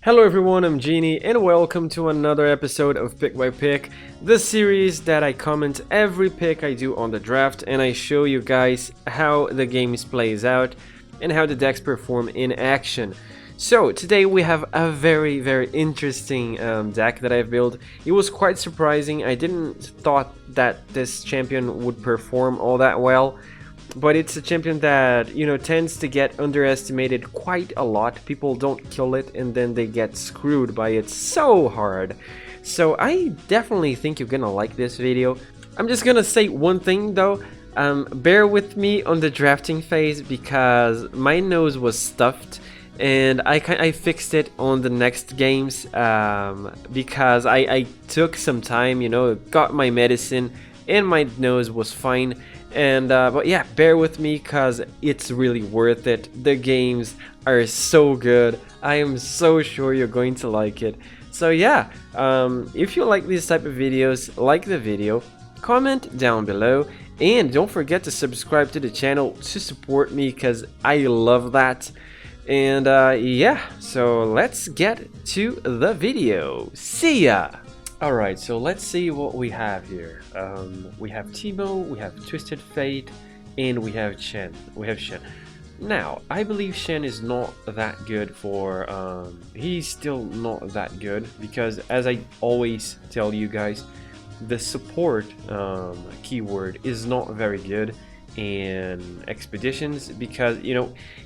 Hello everyone, I'm Genie and welcome to another episode of Pick by Pick, the series that I comment every pick I do on the draft and I show you guys how the games plays out and how the decks perform in action. So today we have a very interesting deck that I've built. It was quite surprising. I didn't thought that this champion would perform all that well. But it's a champion that, tends to get underestimated quite a lot. People don't kill it and then they get screwed by it so hard. So I definitely think you're gonna like this video. I'm just gonna say one thing though. Bear with me on the drafting phase because my nose was stuffed and I fixed it on the next games because I took some time, got my medicine and my nose was fine. And but yeah, bear with me because it's really worth it. The games are so good. I am so sure you're going to like it. So yeah, if you like these type of videos, like the video, comment down below, and don't forget to subscribe to the channel to support me because I love that. And yeah, so let's get to the video. See ya! Alright, so let's see what we have here. We have Teemo, we have Twisted Fate, and we have Shen. Now, I believe Shen is not that good for... he's still not that good, because as I always tell you guys, the support keyword is not very good in expeditions, because,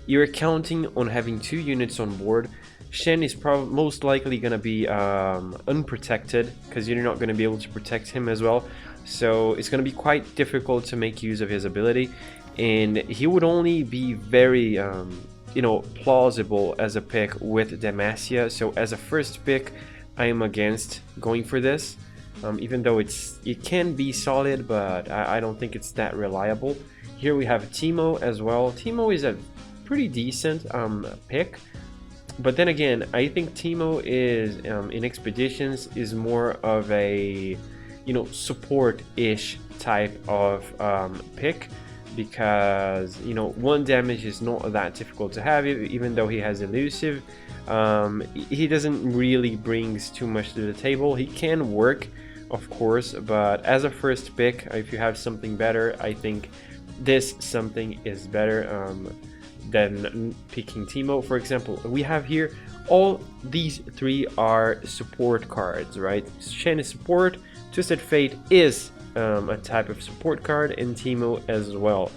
you're counting on having 2 units on board. Shen is most likely going to be unprotected because you're not going to be able to protect him as well. So it's going to be quite difficult to make use of his ability. And he would only be very, plausible as a pick with Demacia. So as a first pick, I am against going for this. Even though it can be solid, but I don't think it's that reliable. Here we have Teemo as well. Teemo is a pretty decent pick. But then again, I think Teemo is in expeditions is more of a support-ish type of pick because 1 damage is not that difficult to have even though he has elusive. He doesn't really brings too much to the table. He can work, of course, but as a first pick, if you have something better, I think this something is better than picking Teemo. For example, we have here all these 3 are support cards, right? Shen is support, Twisted Fate is a type of support card, and Teemo as well.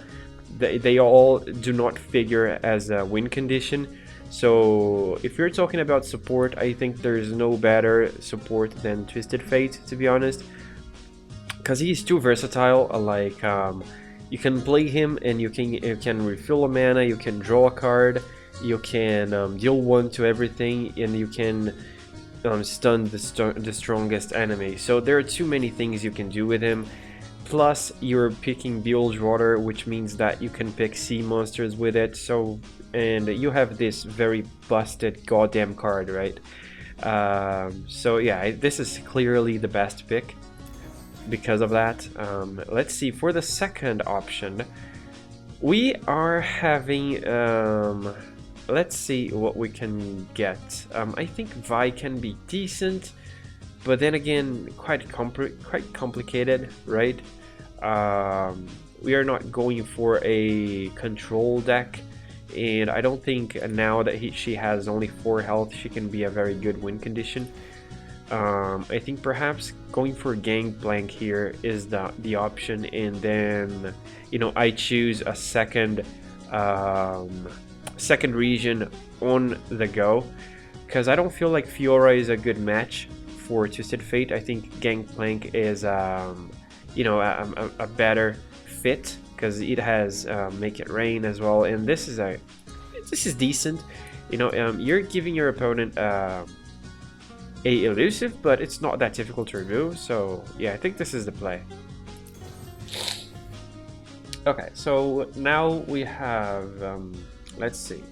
They all do not figure as a win condition. So if you're talking about support, I think there's no better support than Twisted Fate, to be honest, because he's too versatile. Like you can play him and you can refill a mana, you can draw a card, you can deal 1 to everything, and you can stun the strongest enemy. So there are too many things you can do with him. Plus you're picking Bilgewater, which means that you can pick sea monsters with it. So, and you have this very busted goddamn card, right? So yeah, this is clearly the best pick because of that. Let's see, for the second option we are having let's see what we can get. I think Vi can be decent, but then again quite complicated, right? We are not going for a control deck, and I don't think now that she has only 4 health she can be a very good win condition. I think perhaps going for Gangplank here is the option, and then I choose a second region on the go, because I don't feel like Fiora is a good match for Twisted Fate. I think Gangplank is a better fit because it has Make It Rain as well, and this is decent. You're giving your opponent a elusive, but it's not that difficult to remove. So yeah, I think this is the play. Okay, so now we have let's see.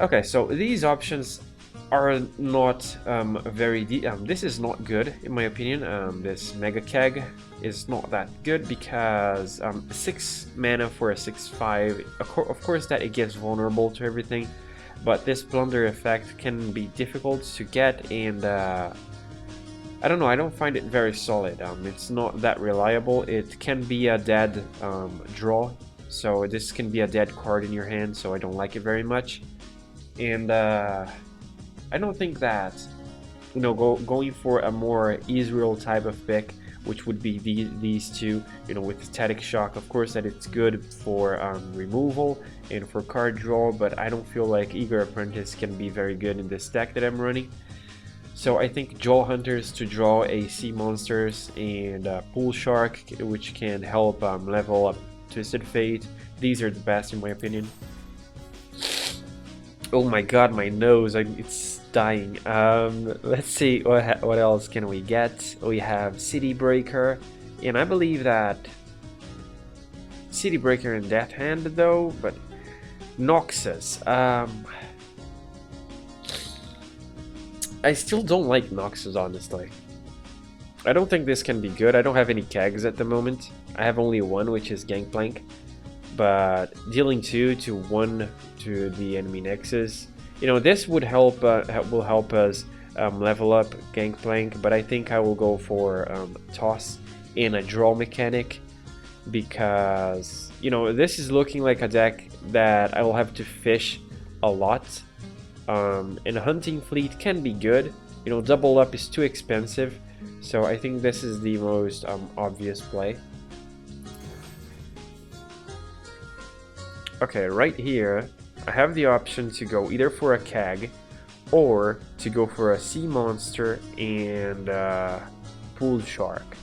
Okay, so these options are not very this is not good in my opinion. This Mega Keg is not that good because 6 mana for a 6/5, of course that it gets vulnerable to everything, but this plunder effect can be difficult to get, and I don't know, I don't find it very solid. It's not that reliable. It can be a dead draw, so this can be a dead card in your hand, so I don't like it very much. And I don't think that, you know, going for a more Israel type of pick, which would be these two, you know, with Static Shock, of course that it's good for removal and for card draw, but I don't feel like Eager Apprentice can be very good in this deck that I'm running. So I think Jaw Hunters to draw a Sea Monsters and Pool Shark, which can help level up Twisted Fate. These are the best in my opinion. Oh my god, my nose, it's dying. Let's see, what else can we get? We have City Breaker, and I believe that City Breaker in Death Hand though, but Noxus. I still don't like Noxus, honestly. I don't think this can be good. I don't have any kegs at the moment. I have only one, which is Gangplank. But dealing 2 to 1 to the enemy Nexus, you know, this would help. Will help us level up Gangplank. But I think I will go for Toss in a draw mechanic, because you know this is looking like a deck that I will have to fish a lot. And Hunting Fleet can be good. You know, double up is too expensive, so I think this is the most obvious play. Okay, right here, I have the option to go either for a Keg or to go for a Sea Monster and Pool Shark.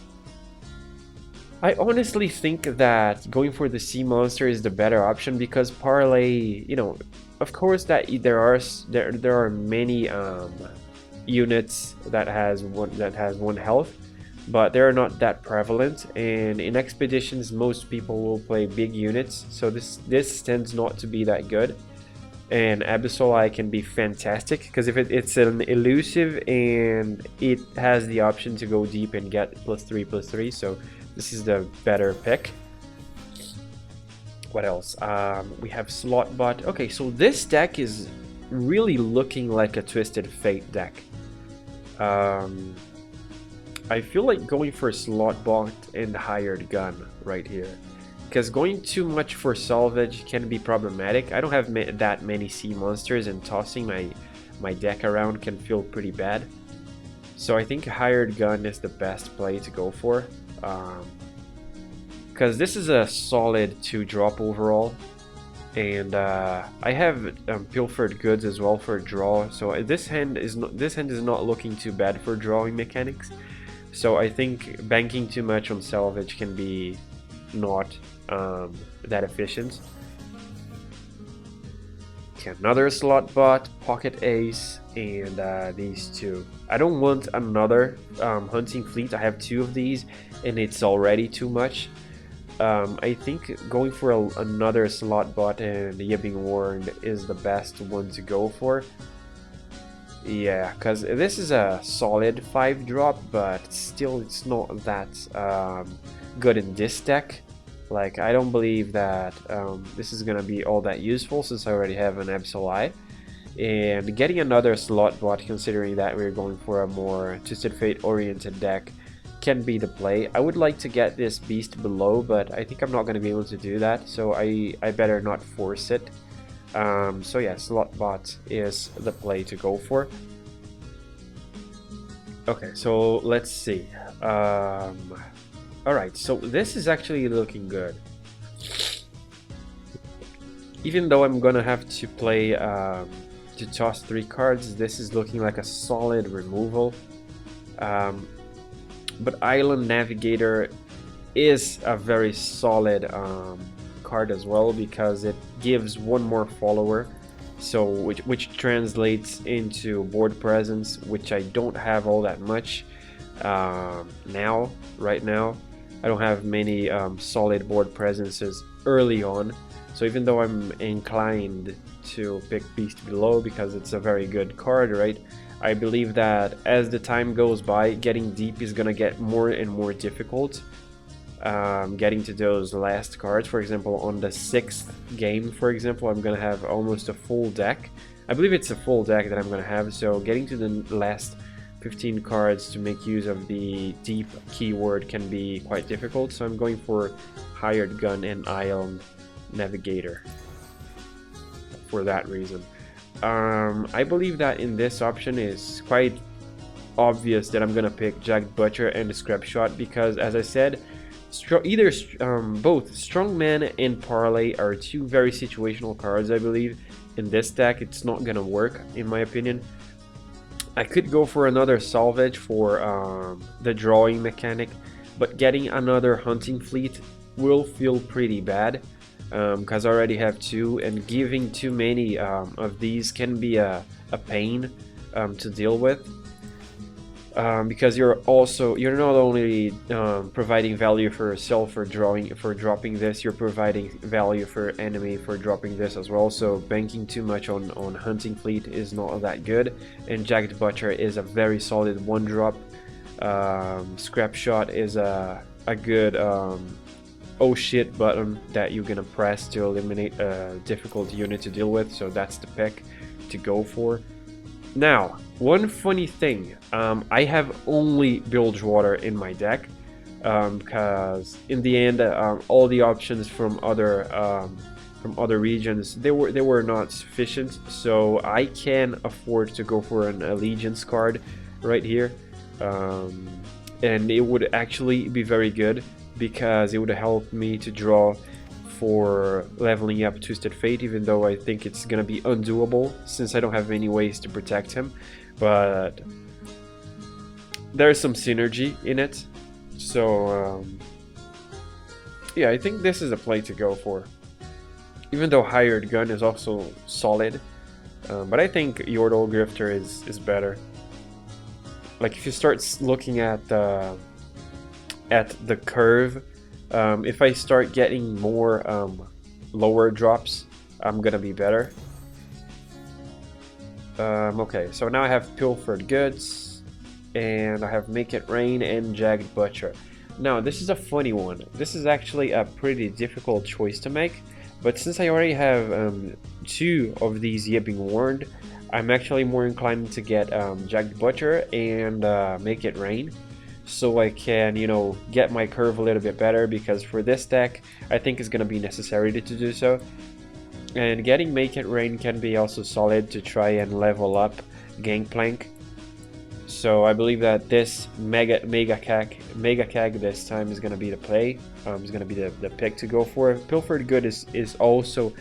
I honestly think that going for the Sea Monster is the better option, because Parlay, you know, of course that there are many units that has one health, but they're not that prevalent, and in expeditions most people will play big units, so this tends not to be that good. And Abyssal Eye can be fantastic, because if it's an elusive and it has the option to go deep and get +3/+3, so this is the better pick. What else? We have Slotbot. Okay, so this deck is really looking like a Twisted Fate deck. I feel like going for Slotbot and Hired Gun right here, because going too much for salvage can be problematic. I don't have that many Sea Monsters, and tossing my deck around can feel pretty bad. So I think Hired Gun is the best play to go for, because this is a solid 2-drop overall, and I have Pilfered Goods as well for draw. So this hand is not looking too bad for drawing mechanics. So I think banking too much on salvage can be not that efficient. Okay, another Slotbot, Pocket Ace, and these two. I don't want another Hunting Fleet. I have 2 of these, and it's already too much. I think going for another Slotbot and Yibbing Warren is the best one to go for. Yeah, because this is a solid 5-drop, but still it's not that good in this deck. Like, I don't believe that this is gonna be all that useful, since I already have an Abyssal Eye. And getting another Slotbot, considering that we're going for a more Twisted Fate oriented deck, can be the play. I would like to get this Beast below, but I think I'm not going to be able to do that, so I better not force it. So yeah, Slotbot is the play to go for. Okay, so let's see. Alright, so this is actually looking good. Even though I'm gonna have to play to toss 3 cards, this is looking like a solid removal. But Island Navigator is a very solid card as well, because it gives 1 more follower, so which translates into board presence, which I don't have all that much right now. I don't have many solid board presences early on, so even though I'm inclined to pick Beast below because it's a very good card, right? I believe that as the time goes by, getting deep is gonna get more and more difficult. Getting to those last cards, for example, on the 6th game, for example, I'm gonna have almost a full deck. I believe it's a full deck that I'm going to have, so getting to the last 15 cards to make use of the deep keyword can be quite difficult, so I'm going for Hired Gun and Ion Navigator for that reason. I believe that in this option is quite obvious that I'm gonna pick Jagged Butcher and the Scrap Shot because, as I said, both Strongman and Parlay are two very situational cards. I believe in this deck it's not gonna work in my opinion. I could go for another Salvage for the drawing mechanic, but getting another Hunting Fleet will feel pretty bad because I already have two, and giving too many of these can be a pain to deal with. Because you're not only providing value for yourself for dropping this, you're providing value for enemy for dropping this as well. So banking too much on Hunting Fleet is not that good, and Jagged Butcher is a very solid one drop. Scrap Shot is a good oh shit button that you're gonna press to eliminate a difficult unit to deal with, so that's the pick to go for. Now, one funny thing, I have only Bilgewater in my deck because in the end, all the options from other regions they were not sufficient, so I can afford to go for an Allegiance card right here, and it would actually be very good because it would help me to draw for leveling up Twisted Fate, even though I think it's gonna be undoable since I don't have any ways to protect him, but there's some synergy in it, so yeah, I think this is a play to go for, even though Hired Gun is also solid, but I think Yordle Grifter is better. Like if you start looking at the curve, if I start getting more lower drops, I'm gonna be better. Okay, so now I have Pilfered Goods, and I have Make It Rain and Jagged Butcher. Now this is a funny one. This is actually a pretty difficult choice to make, but since I already have two of these Yipping Warned, I'm actually more inclined to get Jagged Butcher and Make It Rain, so I can, you know, get my curve a little bit better, because for this deck I think it's gonna be necessary to do so. And getting Make It Rain can be also solid to try and level up Gangplank. So I believe that this Mega Kag this time is gonna be the play. Is gonna be the pick to go for. Pilfered Good is also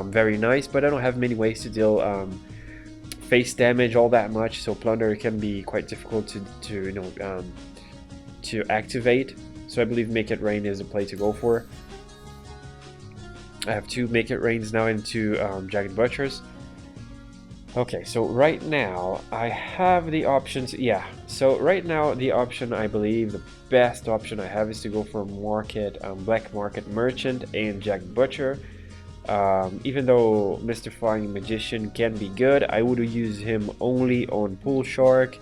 very nice, but I don't have many ways to deal face damage all that much, so Plunder can be quite difficult to you know to activate, so I believe Make It Rain is a play to go for. I have two Make It Rains now and two Jagged Butchers. Okay, so right now I have the options. Yeah, so right now the option, I believe the best option I have is to go for Black Market Merchant and Jagged Butcher. Even though Mystifying Magician can be good, I would use him only on Pool Shark,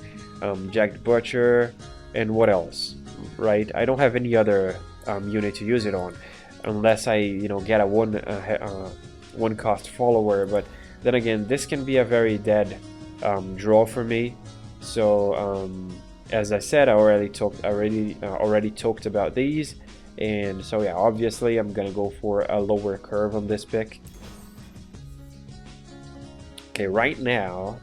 Jagged Butcher, and what else, right? I don't have any other unit to use it on, unless I, you know, get a one cost follower. But then again, this can be a very dead draw for me. So as I said, I already talked about these, and so yeah, obviously I'm gonna go for a lower curve on this pick. Okay, right now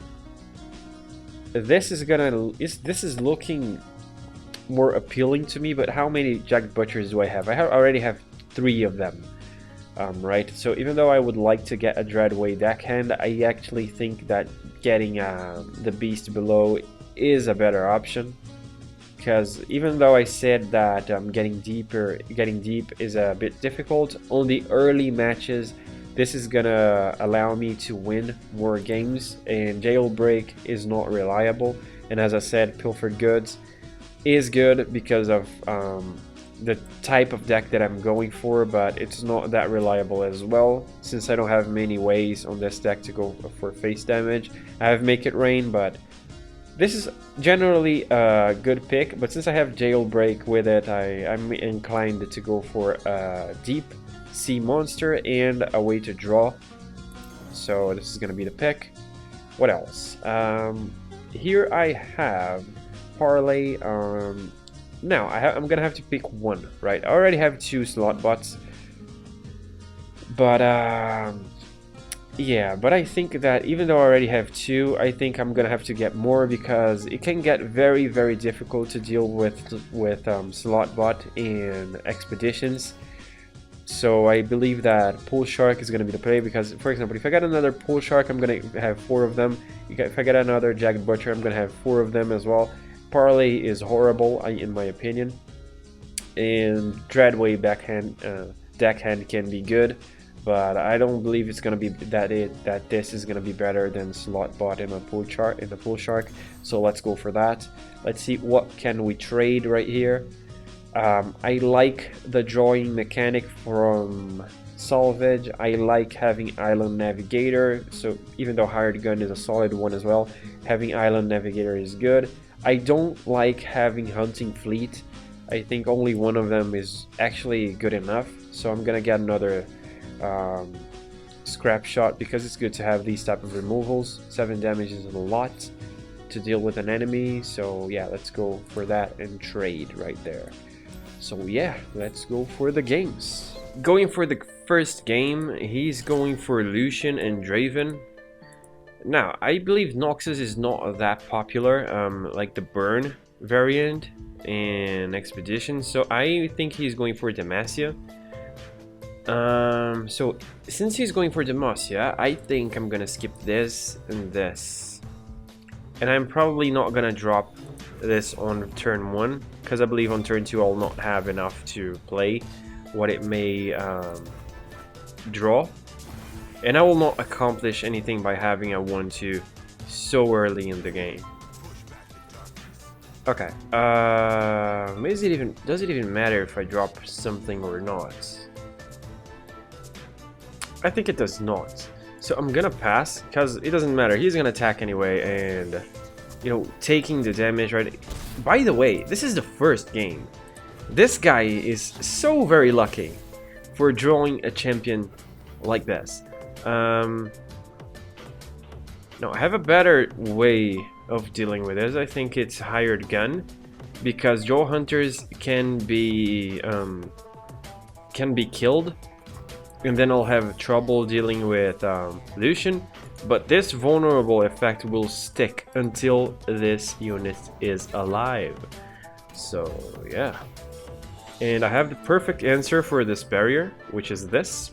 this is looking more appealing to me, but how many Jagged Butchers do I have? I already have 3 of them, right? So even though I would like to get a Dreadway deckhand, I actually think that getting the Beast below is a better option, because even though I said that getting deep is a bit difficult on the early matches, this is gonna allow me to win more games, and Jailbreak is not reliable, and as I said, Pilfered Goods is good because of the type of deck that I'm going for, but it's not that reliable as well, since I don't have many ways on this deck to go for face damage. I have Make It Rain, but this is generally a good pick, but since I have Jailbreak with it, I'm inclined to go for a Deep Sea Monster and a way to draw. So this is going to be the pick. What else? Here I have Parlay. Now I'm gonna have to pick one, right? I already have 2 slot bots, but yeah, but I think that even though I already have 2, I think I'm gonna have to get more because it can get very, very difficult to deal with slot bot in expeditions. So I believe that Pool Shark is going to be the play because, for example, if I get another Pool Shark, I'm going to have 4 of them. If I get another Jagged Butcher, I'm going to have 4 of them as well. Parlay is horrible, in my opinion. And Dreadway deckhand can be good, but I don't believe it's going to be that this is going to be better than Slot Bot in the Pool Shark. So let's go for that. Let's see what can we trade right here. I like the drawing mechanic from Salvage. I like having Island Navigator, so even though Hired Gun is a solid one as well, having Island Navigator is good. I don't like having Hunting Fleet. I think only one of them is actually good enough, so I'm gonna get another Scrap Shot because it's good to have these type of removals. 7 damage is a lot to deal with an enemy, so yeah, let's go for that and trade right there. So yeah, let's go for the games. Going for the first game, he's going for Lucian and Draven. Now, I believe Noxus is not that popular, like the Burn variant in Expedition, so I think he's going for Demacia. So since he's going for Demacia, I think I'm gonna skip this and this. And I'm probably not gonna drop this on turn 1 because I believe on turn 2 I'll not have enough to play what it may draw, and I will not accomplish anything by having a 1-2 so early in the game. Okay, does it even matter if I drop something or not? I think it does not, so I'm gonna pass because it doesn't matter. He's gonna attack anyway, and you know, taking the damage, right? By the way, this is the first game. This guy is so very lucky for drawing a champion like this. No, I have a better way of dealing with this. I think it's Hired Gun, because Joe Hunters can be killed, and then I'll have trouble dealing with Lucian. But this vulnerable effect will stick until this unit is alive. So yeah. And I have the perfect answer for this barrier, which is this.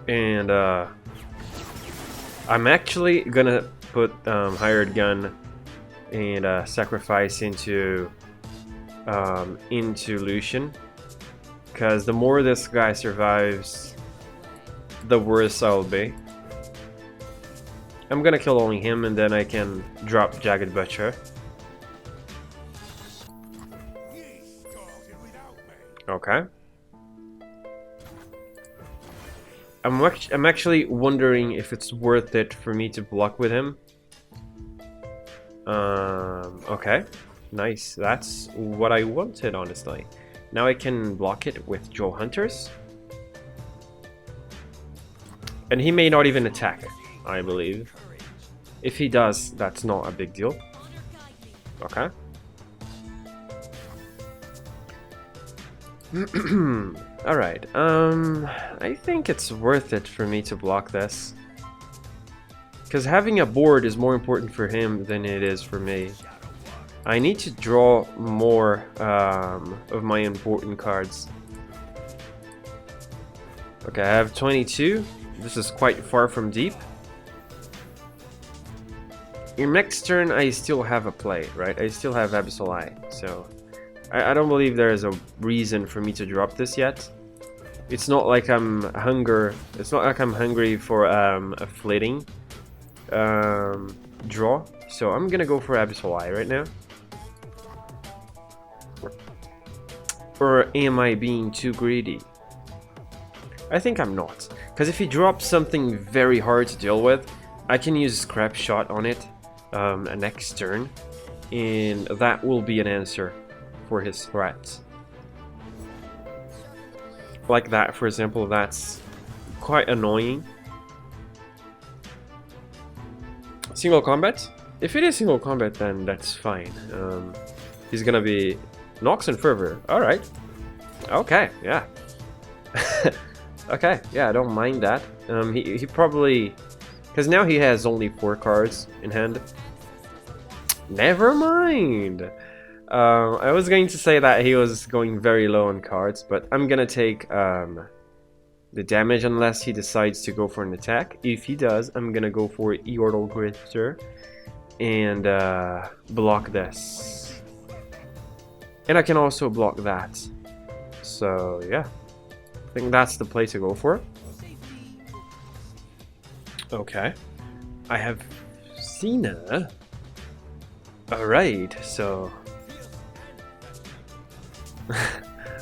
And I'm actually gonna put Hired Gun and sacrifice into Lucian, because the more this guy survives, the worse I'll be. I'm gonna kill only him, and then I can drop Jagged Butcher. Okay. I'm actually wondering if it's worth it for me to block with him. Okay. Nice. That's what I wanted, honestly. Now I can block it with Joe Hunters. And he may not even attack, I believe. If he does, that's not a big deal. Okay. Alright, I think it's worth it for me to block this. Because having a board is more important for him than it is for me. I need to draw more of my important cards. Okay, I have 22. This is quite far from deep. Your next turn, I still have a play, right? I still have Abyssal Eye, so I don't believe there is a reason for me to drop this yet. It's not like I'm hungry for a flitting draw, so I'm gonna go for Abyssal Eye right now. Or am I being too greedy? I think I'm not, because if he drops something very hard to deal with, I can use Scrap Shot on it next turn, and that will be an answer for his threats. Like that, for example, that's quite annoying. Single combat? If it is single combat, then that's fine. He's gonna be Nox and Fervor. Alright. Okay, yeah. Okay, yeah, I don't mind that. He probably... Because now he has only 4 cards in hand. Never mind! I was going to say that he was going very low on cards, but I'm gonna take the damage unless he decides to go for an attack. If he does, I'm gonna go for Yordle Grifter and block this. And I can also block that. So yeah, I think that's the play to go for. Okay, I have Cena. Alright, so...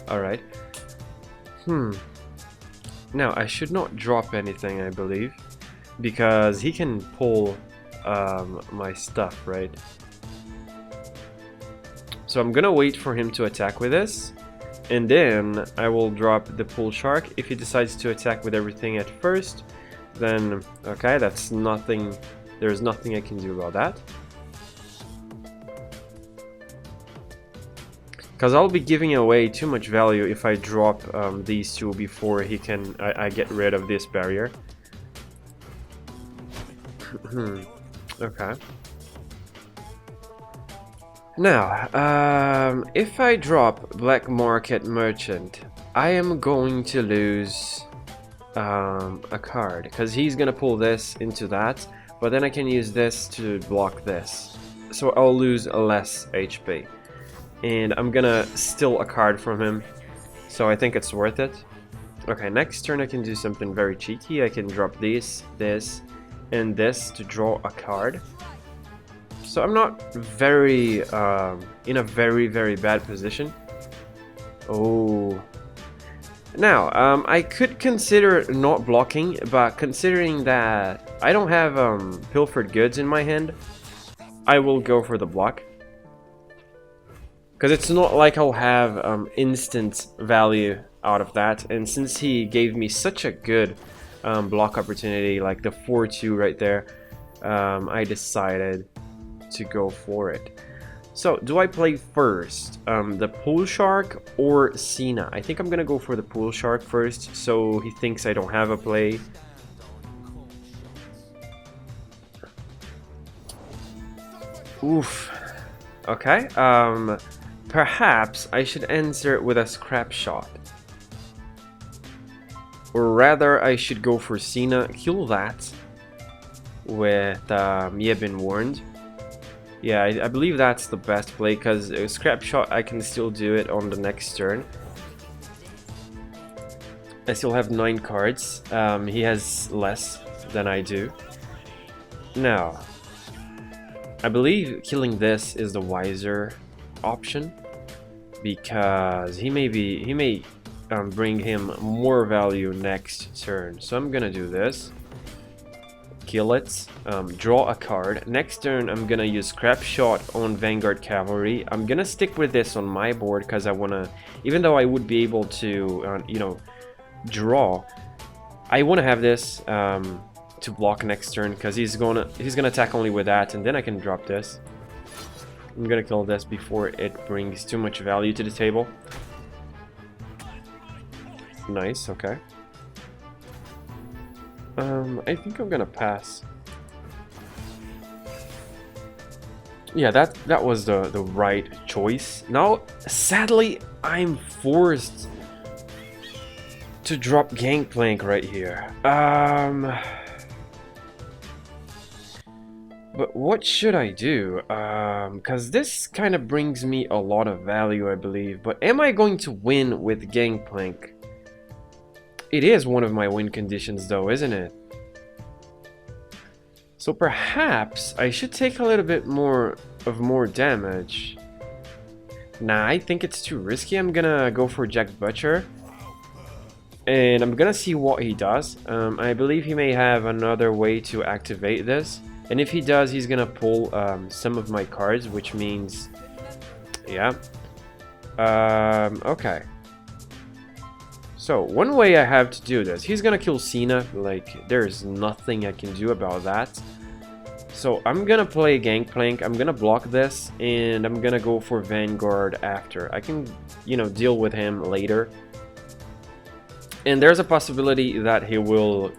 Alright. Now, I should not drop anything, I believe. Because he can pull my stuff, right? So I'm gonna wait for him to attack with this. And then I will drop the Pool Shark. If he decides to attack with everything at first, then okay, that's nothing. There's nothing I can do about that. Because I'll be giving away too much value if I drop these two before he can. I get rid of this barrier. Okay. Now, if I drop Black Market Merchant, I am going to lose a card because he's gonna pull this into that, but then I can use this to block this, so I'll lose less HP. And I'm gonna steal a card from him, so I think it's worth it. Okay, next turn I can do something very cheeky. I can drop this, and this to draw a card. So I'm not very in a very bad position. Oh. Now, I could consider not blocking, but considering that I don't have pilfered goods in my hand, I will go for the block. Because it's not like I'll have instant value out of that, and since he gave me such a good block opportunity, like the 4-2 right there, I decided to go for it. So, do I play first the Pool Shark or Cena? I think I'm gonna go for the Pool Shark first, so he thinks I don't have a play. Oof. Okay, perhaps I should answer with a Scrap Shot. Or rather, I should go for Cena, kill that with You've Been Warned. Yeah, I believe that's the best play, because Scrap Shot I can still do it on the next turn. I still have 9 cards. He has less than I do. Now, I believe killing this is the wiser option, because he may bring him more value next turn. So I'm gonna do this. Kill it, draw a card. Next turn I'm gonna use Scrap Shot on Vanguard Cavalry. I'm gonna stick with this on my board because I wanna, even though I would be able to you know, draw, I wanna have this to block next turn, because he's gonna attack only with that, and then I can drop this. I'm gonna kill this before it brings too much value to the table. Nice, okay. I think I'm gonna pass. Yeah, that was the right choice. Now, sadly, I'm forced to drop Gangplank right here. But what should I do? Because this kind of brings me a lot of value, I believe. But am I going to win with Gangplank? It is one of my win conditions though, isn't it? So perhaps I should take a little bit more damage. Nah, I think it's too risky. I'm gonna go for Jack Butcher. And I'm gonna see what he does. I believe he may have another way to activate this. And if he does, he's gonna pull some of my cards, which means... yeah. Okay. So, one way I have to do this, he's gonna kill Cena, like, there's nothing I can do about that. So I'm gonna play Gangplank, I'm gonna block this, and I'm gonna go for Vanguard after. I can, you know, deal with him later. And there's a possibility that he will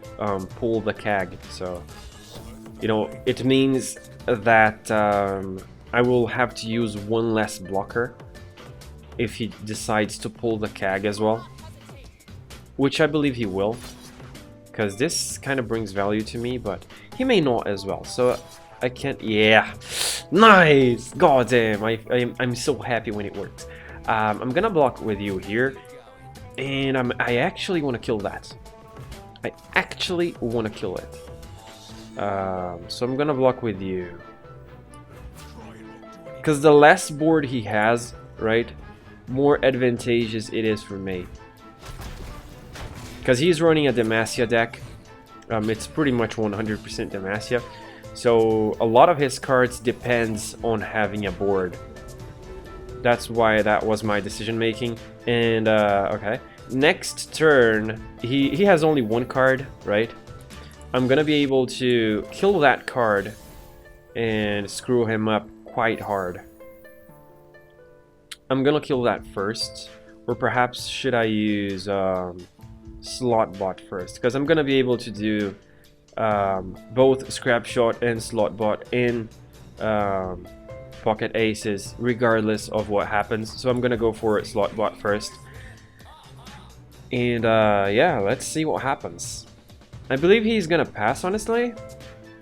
pull the CAG, so, you know, it means that I will have to use one less blocker if he decides to pull the CAG as well. Which I believe he will, because this kind of brings value to me, but he may not as well, so I can't. Yeah, nice. God damn, I'm so happy when it works. I'm gonna block with you here, and I actually want to kill that. I actually want to kill it. So I'm gonna block with you, because the less board he has, right, more advantageous it is for me. Because he's running a Demacia deck. It's pretty much 100% Demacia. So a lot of his cards depends on having a board. That's why that was my decision making. And okay, next turn he has only one card, right? I'm gonna be able to kill that card and screw him up quite hard. I'm gonna kill that first, or perhaps should I use slot bot first, because I'm gonna be able to do both scrap shot and slot bot in pocket aces regardless of what happens. So I'm gonna go for slot bot first, and yeah, let's see what happens. I believe he's gonna pass, honestly,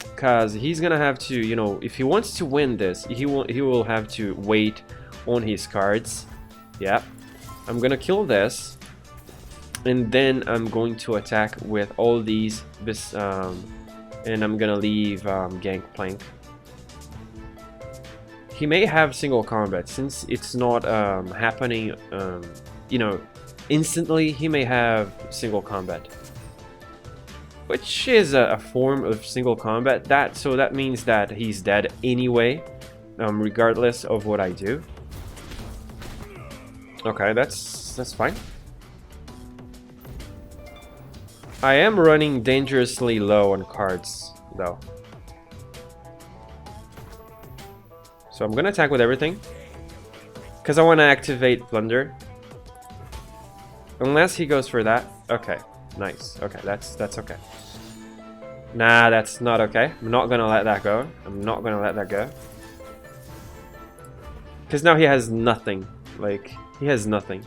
because he's gonna have to, you know, if he wants to win this, he will have to wait on his cards. Yeah, I'm gonna kill this. And then I'm going to attack with all these, and I'm gonna leave Gangplank. He may have single combat, since it's not happening, you know, instantly. He may have single combat, which is a form of single combat. So that means that he's dead anyway, regardless of what I do. Okay, that's fine. I am running dangerously low on cards, though. So I'm gonna attack with everything, because I want to activate Thunder. Unless he goes for that. Okay, nice. Okay, that's okay. Nah, that's not okay. I'm not gonna let that go. I'm not gonna let that go. Because now he has nothing. Like, he has nothing.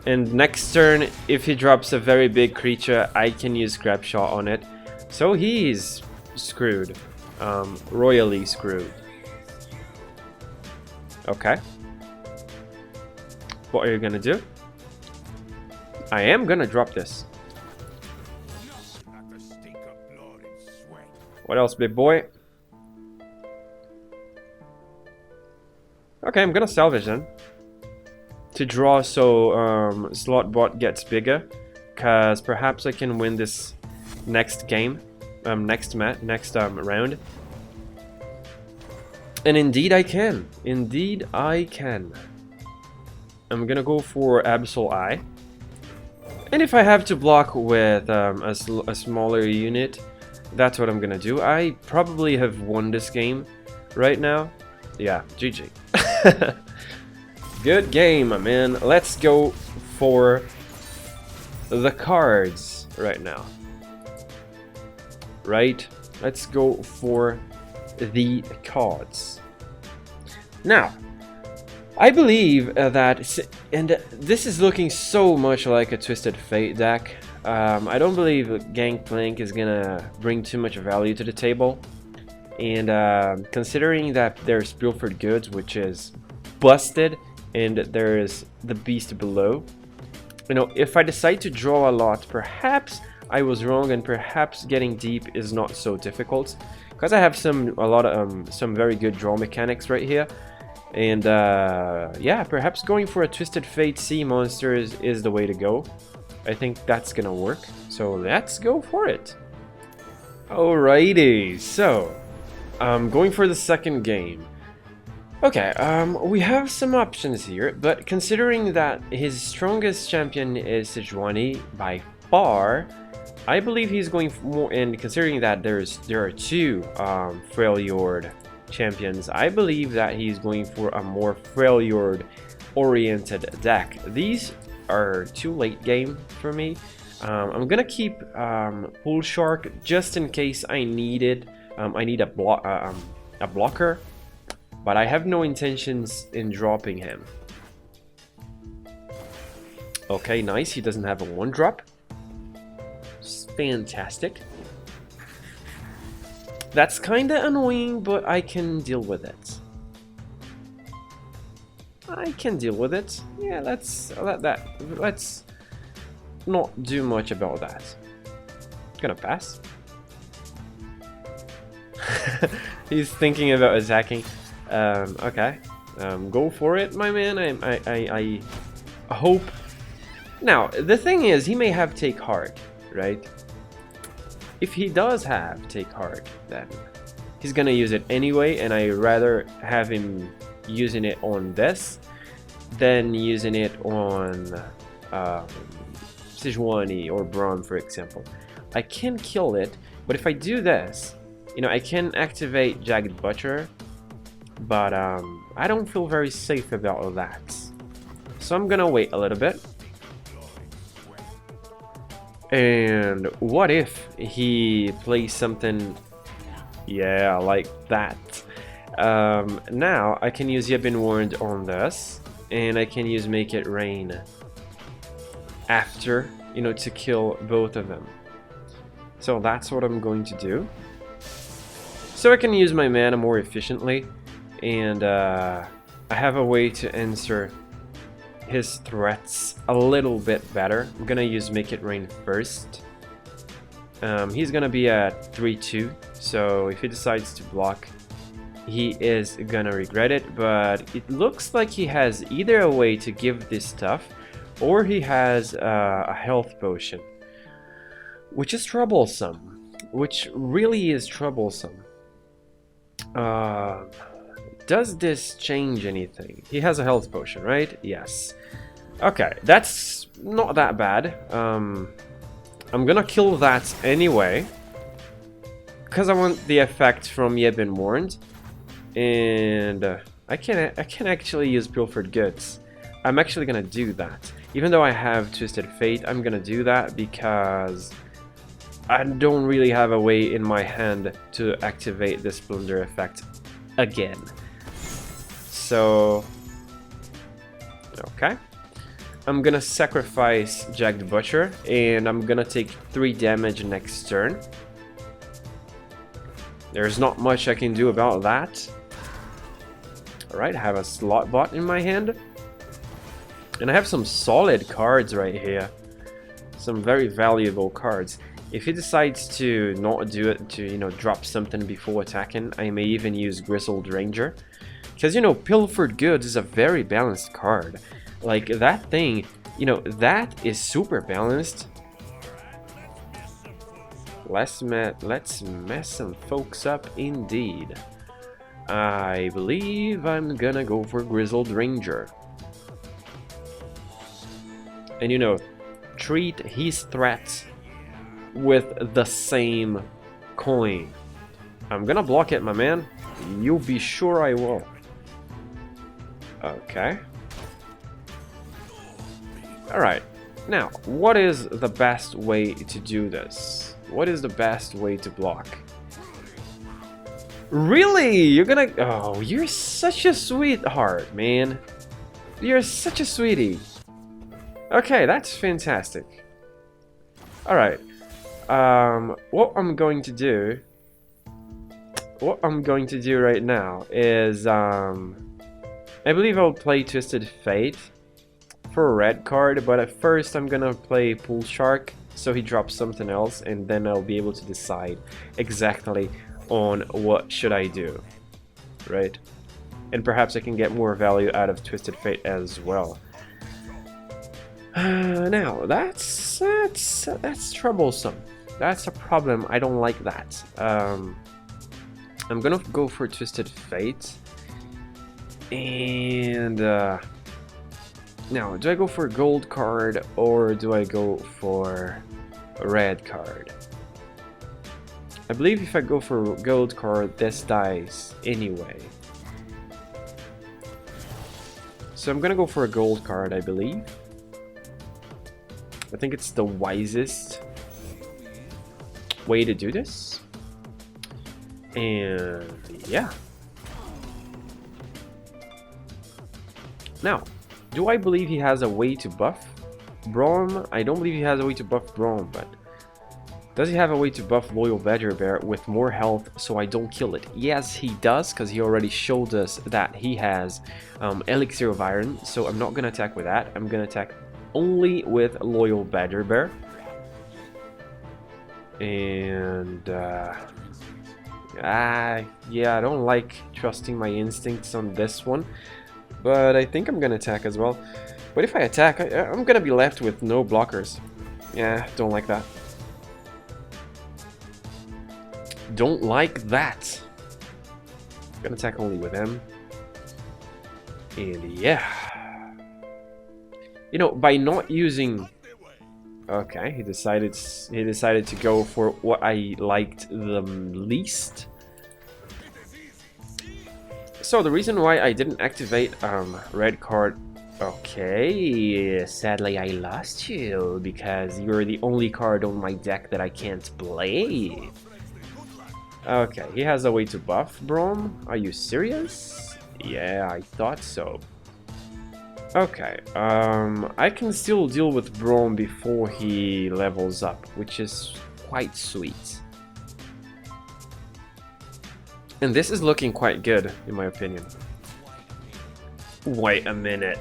And next turn, if he drops a very big creature, I can use Scrap Shot on it. So he's screwed. Royally screwed. Okay. What are you gonna do? I am gonna drop this. What else, big boy? Okay, I'm gonna salvage then. To draw, so slot bot gets bigger, because perhaps I can win this next game, next round. And indeed I can. Indeed I can. I'm gonna go for Absol Eye. And if I have to block with a smaller unit, that's what I'm gonna do. I probably have won this game right now. Yeah, GG. Good game, man. Let's go for the cards right now. Right? Let's go for the cards. Now, I believe that, and this is looking so much like a Twisted Fate deck. I don't believe Gangplank is gonna bring too much value to the table. And considering that there's Pilfered Goods, which is busted, and there's the Beast below, you know, if I decide to draw a lot, perhaps I was wrong, and perhaps getting deep is not so difficult, because I have some very good draw mechanics right here. And yeah, perhaps going for a Twisted Fate Sea monster is the way to go. I think that's gonna work, so let's go for it. Alrighty, so going for the second game. Okay, we have some options here, but considering that his strongest champion is Sejuani by far, I believe he's going for more, and considering that there are two Freljord champions, I believe that he's going for a more Freljord oriented deck. These are too late game for me. I'm gonna keep Pool Shark just in case I need it. I need a blocker, but I have no intentions in dropping him. Okay, nice. He doesn't have a 1-drop. Fantastic. That's kinda annoying, but I can deal with it. I can deal with it. Yeah, let's not do much about that. Gonna pass. He's thinking about attacking. Okay. Go for it, my man. I hope. Now, the thing is, he may have Take Heart, right? If he does have Take Heart, then he's gonna use it anyway, and I rather have him using it on this than using it on Sejuani or Braum, for example. I can kill it, but if I do this, you know, I can activate Jagged Butcher, but I don't feel very safe about that. So I'm gonna wait a little bit. And what if he plays something, yeah, like that? Now I can use You've Been Warned on this, and I can use Make It Rain after, you know, to kill both of them. So that's what I'm going to do. So I can use my mana more efficiently, and I have a way to answer his threats a little bit better. I'm gonna use Make It Rain first. He's gonna be at 3-2, so if he decides to block, he is gonna regret it, but it looks like he has either a way to give this stuff, or he has a health potion, which is troublesome, which really is troublesome. Does this change anything? He has a health potion, right? Yes. Okay, that's not that bad. I'm gonna kill that anyway, because I want the effect from You've Been Warned, and I can actually use Pilfered Goods. I'm actually gonna do that, even though I have Twisted Fate. I'm gonna do that because I don't really have a way in my hand to activate this Plunder effect again. So, okay. I'm gonna sacrifice Jagged Butcher, and I'm gonna take 3 damage next turn. There's not much I can do about that. Alright, I have a Slot Bot in my hand. And I have some solid cards right here. Some very valuable cards. If he decides to not do it, to, you know, drop something before attacking, I may even use Grizzled Ranger. Because, you know, Pilfered Goods is a very balanced card. Like, that thing, you know, that is super balanced. Let's mess some folks up indeed. I believe I'm gonna go for Grizzled Ranger. And, you know, treat his threats with the same coin. I'm gonna block it, my man. You'll be sure I will. Okay. Alright. Now, what is the best way to do this? What is the best way to block? Really? You're gonna... Oh, you're such a sweetheart, man. You're such a sweetie. Okay, that's fantastic. Alright. What I'm going to do right now is, I believe I'll play Twisted Fate for a red card, but at first I'm gonna play Pool Shark, so he drops something else, and then I'll be able to decide exactly on what should I do, right? And perhaps I can get more value out of Twisted Fate as well. Now, that's troublesome. That's a problem. I don't like that. I'm gonna go for Twisted Fate. And now, do I go for a gold card or do I go for a red card. I believe if I go for gold card, this dies anyway. So I'm gonna go for a gold card, I believe. I think it's the wisest way to do this. And yeah. Now, do I believe he has a way to buff Braum? I don't believe he has a way to buff Braum, but does he have a way to buff Loyal Badger Bear with more health so I don't kill it? Yes, he does, because he already showed us that he has Elixir of Iron, so I'm not going to attack with that. I'm going to attack only with Loyal Badger Bear. And, yeah, I don't like trusting my instincts on this one, but I think I'm going to attack as well. But if I attack, I'm going to be left with no blockers. Yeah, don't like that. Don't like that. I'm gonna attack only with him. And yeah. You know, by not using... Okay, he decided to go for what I liked the least. So the reason why I didn't activate red card... Okay, sadly I lost you because you're the only card on my deck that I can't play. Okay, he has a way to buff Braum. Are you serious? Yeah, I thought so. Okay, I can still deal with Braum before he levels up, which is quite sweet. And this is looking quite good, in my opinion. Wait a minute.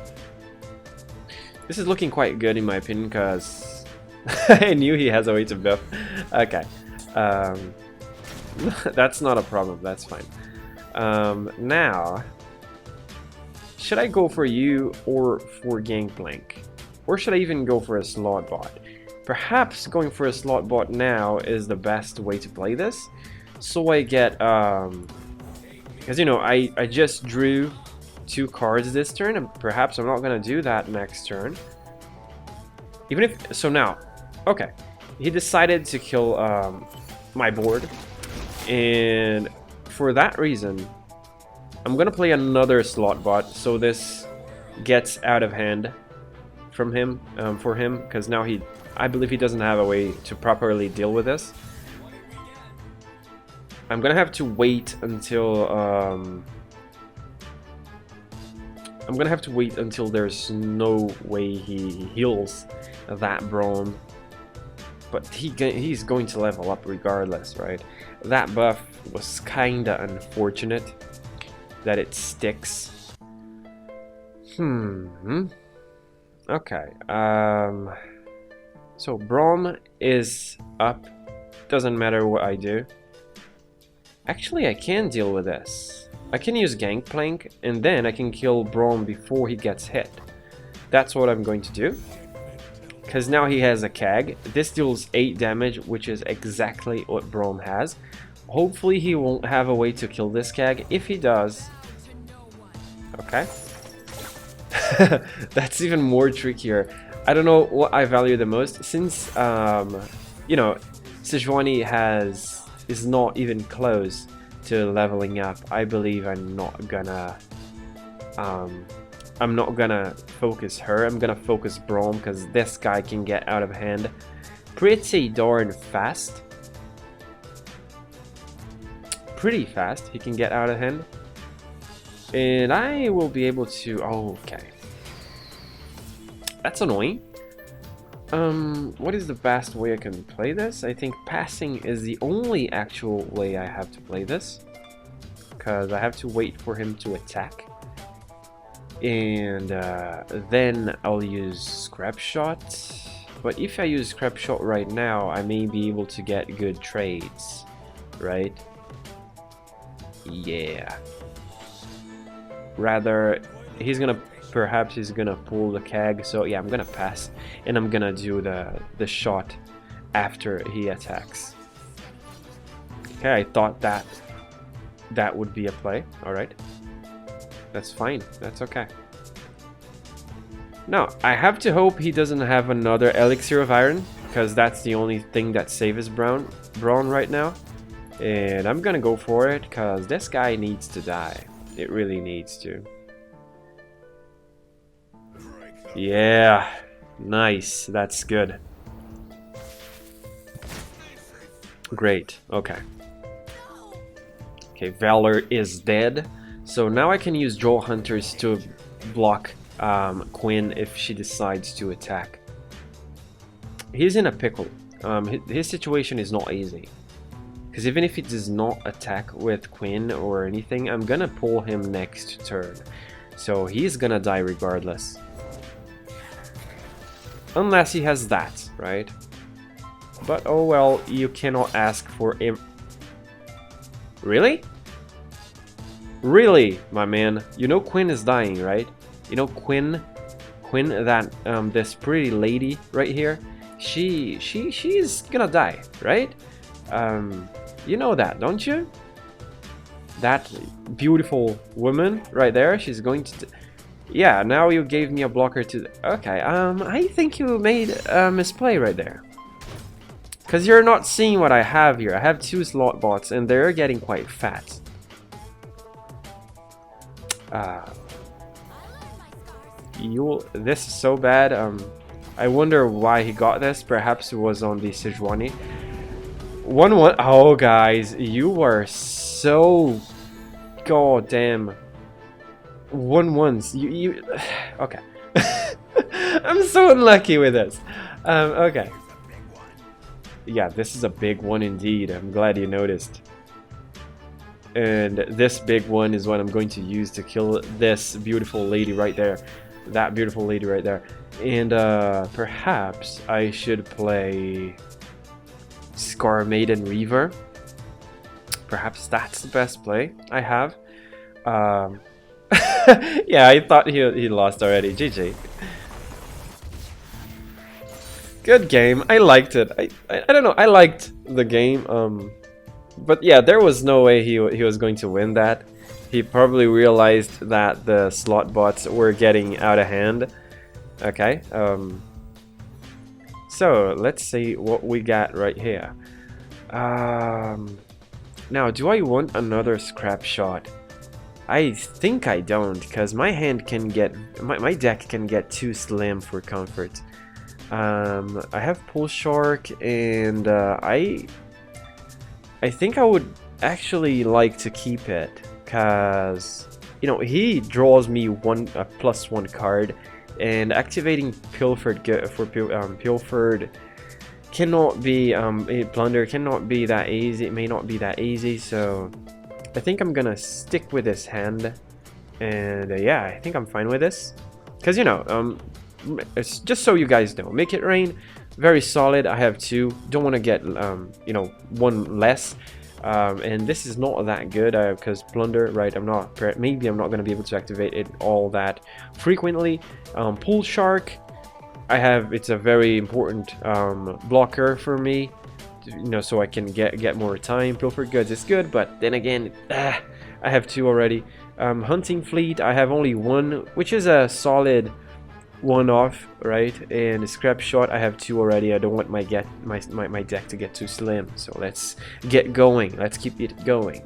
This is looking quite good, in my opinion, because I knew he has a way to buff. Okay. That's not a problem, that's fine. Now, should I go for you or for Gangplank? Or should I even go for a slot bot? Perhaps going for a slot bot now is the best way to play this. So I get, because you know, I just drew 2 cards this turn, and perhaps I'm not gonna do that next turn. Even if, so now, okay, he decided to kill my board. And for that reason, I'm gonna play another slot bot so this gets out of hand from him, for him, because now I believe he doesn't have a way to properly deal with this. I'm gonna have to wait until there's no way he heals that Braum. But he's going to level up regardless, right? That buff was kinda unfortunate that it sticks. Okay. So Braum is up. Doesn't matter what I do. Actually, I can deal with this. I can use Gangplank, and then I can kill Braum before he gets hit. That's what I'm going to do. Because now he has a CAG. This deals 8 damage, which is exactly what Braum has. Hopefully he won't have a way to kill this CAG. If he does... Okay. That's even more trickier. I don't know what I value the most. Since, you know, Sejuani is not even close to leveling up, I believe I'm not gonna focus her. I'm gonna focus Braum because this guy can get out of hand pretty darn fast. Pretty fast, he can get out of hand. And I will be able to... Oh, okay. That's annoying. What is the best way I can play this? I think passing is the only actual way I have to play this. Because I have to wait for him to attack. And then I'll use Scrap Shot. But if I use Scrap Shot right now, I may be able to get good trades. Right? Yeah. Rather, perhaps he's gonna pull the CAG, so yeah, I'm gonna pass, and I'm gonna do the shot after he attacks. Okay, I thought that would be a play. Alright. That's fine, that's okay. Now, I have to hope he doesn't have another Elixir of Iron, because that's the only thing that saves Braun right now. And I'm gonna go for it because this guy needs to die. It really needs to. Yeah, nice. That's good. Great. Okay. Okay, Valor is dead. So now I can use Troll Hunters to block Quinn if she decides to attack. He's in a pickle. His situation is not easy. Because even if he does not attack with Quinn or anything, I'm gonna pull him next turn. So he's gonna die regardless. Unless he has that, right? But oh well, you cannot ask for him. Really? Really, my man? You know Quinn is dying, right? You know Quinn, that this pretty lady right here, she's gonna die, right? You know that, don't you? That beautiful woman right there, she's going to... Yeah, now you gave me a blocker to... Okay, I think you made a misplay right there. Because you're not seeing what I have here. I have 2 slot bots and they're getting quite fat. This is so bad. I wonder why he got this. Perhaps it was on the Sejuani. 1-1. Oh, guys, you are so goddamn 1-1s. You okay. I'm so unlucky with this. Okay. Yeah, this is a big one indeed. I'm glad you noticed. And this big one is what I'm going to use to kill this beautiful lady right there. That beautiful lady right there. And perhaps I should play Scar Maiden Reaver. Perhaps that's the best play I have. Yeah, I thought he lost already. GG. Good game. I liked it. I don't know. I liked the game. But yeah, there was no way he was going to win that. He probably realized that the slot bots were getting out of hand. Okay. So let's see what we got right here. Now, do I want another scrap shot? I think I don't, because my hand can get my deck can get too slim for comfort. I have Pull Shark, and I think I would actually like to keep it, because you know he draws me a +1 card, and activating Pilfered Pilfered cannot be Plunder cannot be that easy. It may not be that easy, so I think I'm gonna stick with this hand, and yeah, I think I'm fine with this, because you know it's just so you guys know, Make It Rain, very solid. I have 2. Don't want to get you know, 1 less. And this is not that good because Plunder, right? Maybe I'm not going to be able to activate it all that frequently. Pull Shark, it's a very important blocker for me, you know, so I can get more time. Pilfered Goods is good, but then again, I have 2 already. Hunting Fleet, I have only 1, which is a solid one-off, right? And Scrap Shot, I have 2 already. I don't want my deck to get too slim, so let's get going. Let's keep it going.